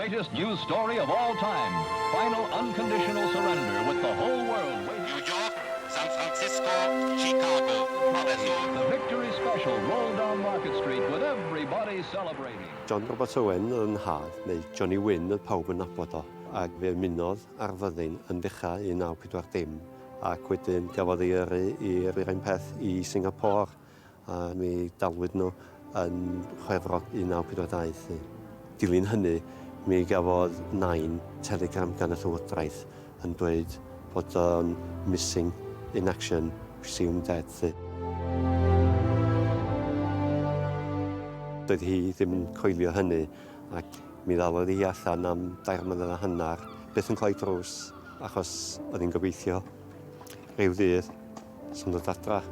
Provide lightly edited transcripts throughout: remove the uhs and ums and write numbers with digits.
greatest news story of all time. Final unconditional surrender with the whole world waiting. New York, San Francisco, Chicago. The victory special rolled down Market Street with everybody celebrating. John Robert Owen yn had, neu Johnny Wynne, y pawb yn nabod o, ac fe ymunodd ar fyddin yn ddechrau 1940, ac wedyn gafodd ei yrru i'r un peth i Singapore, a mi dalwyd nhw yn Chwefrog 1942. Dilyn hynny, mi gafodd 9 telegram gan y Llywodraeth yn dweud bod o'n missing in action, presumed dead. Doedd hi ddim yn coelio hynny, ac mi ddalodd hi allan am 2 mlynedd a hanner, beth yn cloi drws, achos oedd hi'n gobeithio ryw ddydd sy'n dod adra.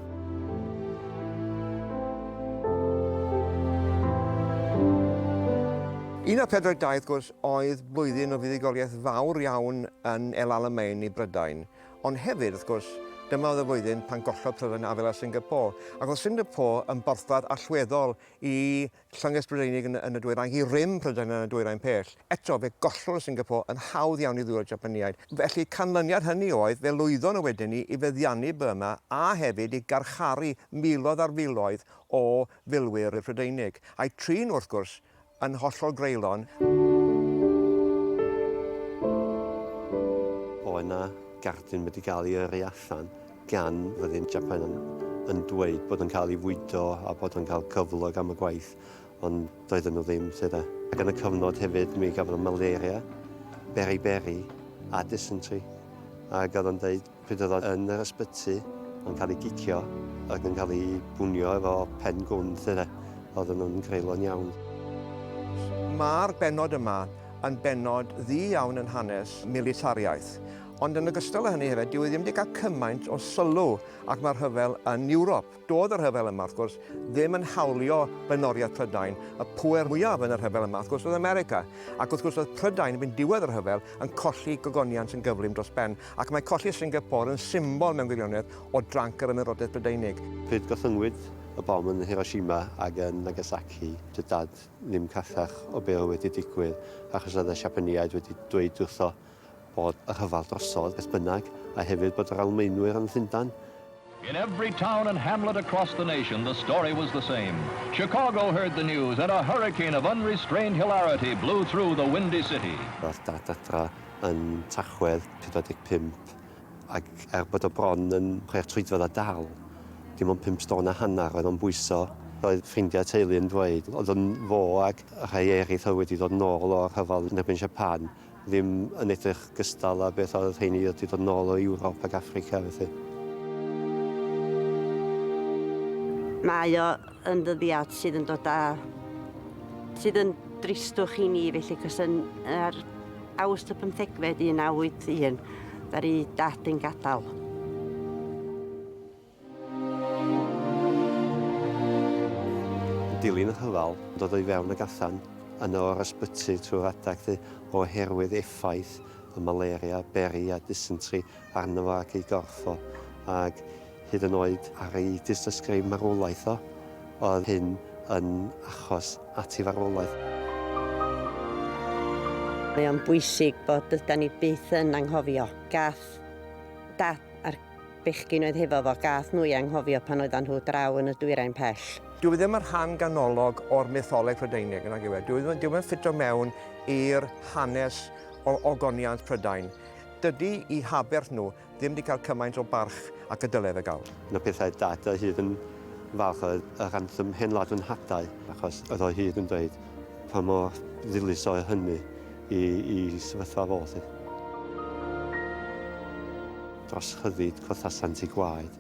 Un o'r 42 gwrs oedd blwyddyn o fuddugoliaeth fawr iawn yn Elin Fflur i Brydain, ond hefyd, wrth gwrs, dyma oedd y flwyddyn pan gollodd Prydain afel a Singapore. Ac oedd Singapore yn borthwad allweddol i llynges Brydeinig yn y dwyrain, i rym Prydain yn y dwyrain pell. Eto, fe gollodd Singapore yn hawdd iawn i ddwy'r Japaniaid. Felly, canlyniad hynny oedd, fe lwyddon o wedyn ni i feddiannu Burma a hefyd i garcharu miloedd ar filoedd o filwyr y Prydeinig. A'i trin, wrth gwrs, yn hollol greulon. O yna gardyn wedi cael ei yrru allan gan fyddin Japan yn dweud bod yn cael ei fwydo a bod yn cael cyflog am y gwaith, ond doedden nhw ddim sydd e. Ac yn y cyfnod hefyd mi gafodd malaria, beri a dysentery. Ac oedd yn dweud pryd oedd yn yr ysbyty yn cael ei gicio ac yn cael ei bwnio efo pen gwn sydd e. Oedden nhw'n greulon iawn. Mae'r benod yma yn benod ddi iawn yn hanes militariaeth. Ond yn ogystal â hynny hefyd, dyw ddim wedi cael cymaint o sylw ac mae'r rhyfel yn Ewrop. Doedd yr rhyfel yma, wrth gwrs, ddim yn hawlio blaenoriaeth Prydain. Y pŵer mwyaf yn yr rhyfel yma, wrth gwrs, oedd America. Ac wrth gwrs, oedd Prydain yn diwedd yr rhyfel yn colli gogoniant yn gyflym dros ben. Ac mae colli Singapore yn symbol mewn gwirionedd o dranc yr ymerodraeth Brydeinig. Pryd gothynwyd y bom yn Hiroshima ac yn Nagasaki, dy dad ddim callach o be wedi digwydd, achos oedd y Siapaniaid wedi dweud wrtho bod y rhyfel drosodd, beth bynnag, a hefyd bod yr Almaenwyr yn Llundain. In every town and hamlet across the nation, the story was the same. Chicago heard the news and a hurricane of unrestrained hilarity blew through the windy city. Roedd dad adra yn Tachwedd 45, ac bod o bron yn 6 a dal, dim ond 5 stôn a hanner oedd o'n bwyso. Roedd ffrindiau teulu yn dweud, oedd yn fo ac rhai eraill oedd wedi dod nôl o'r rhyfel yn erbyn Japan, ddim yn edrych gystal â beth oedd rheini wedi dod nôl o Ewrop ac Affrica, felly. Mae o yn ddyddiad sydd yn dod â... sydd yn dristwch i ni, felly, cos yn Awst y 15fed 1981, ddaru dad yn gadael. Dilyn y rhyfel, dod o'i fewn ag allan yn o'r ysbyty trwy'r adag oherwydd effaith y malaria, beri a dysentery arno fo ac ei gorff o. Ac hyd yn oed ar ei dystysgrif marwolaeth o, oedd hyn yn achos at ei farwolaeth. Mae o'n bwysig bod ydyn ni byth yn anghofio. Gath dad a'r bechgyn oedd hefo fo, gath nhw i anghofio pan oedden nhw draw yn y dwyrain pell. Dyw ddim yn rhan ganolog o'r mytholeg Prydeinig yna gyfer. Dyw ddim yn ffitio mewn i'r hanes o ogoniant Prydain. Dydy i haberth nhw ddim wedi cael cymaint o barch ac y dylai fe gael. Un o pethau dad o hyd yn falch oedd yr anthem Henladwn Hadau, achos oedd o hyd yn dweud pa mor ddilys o hynny i sefyllfa fo. Dros chyddid cwthasant i gwaed.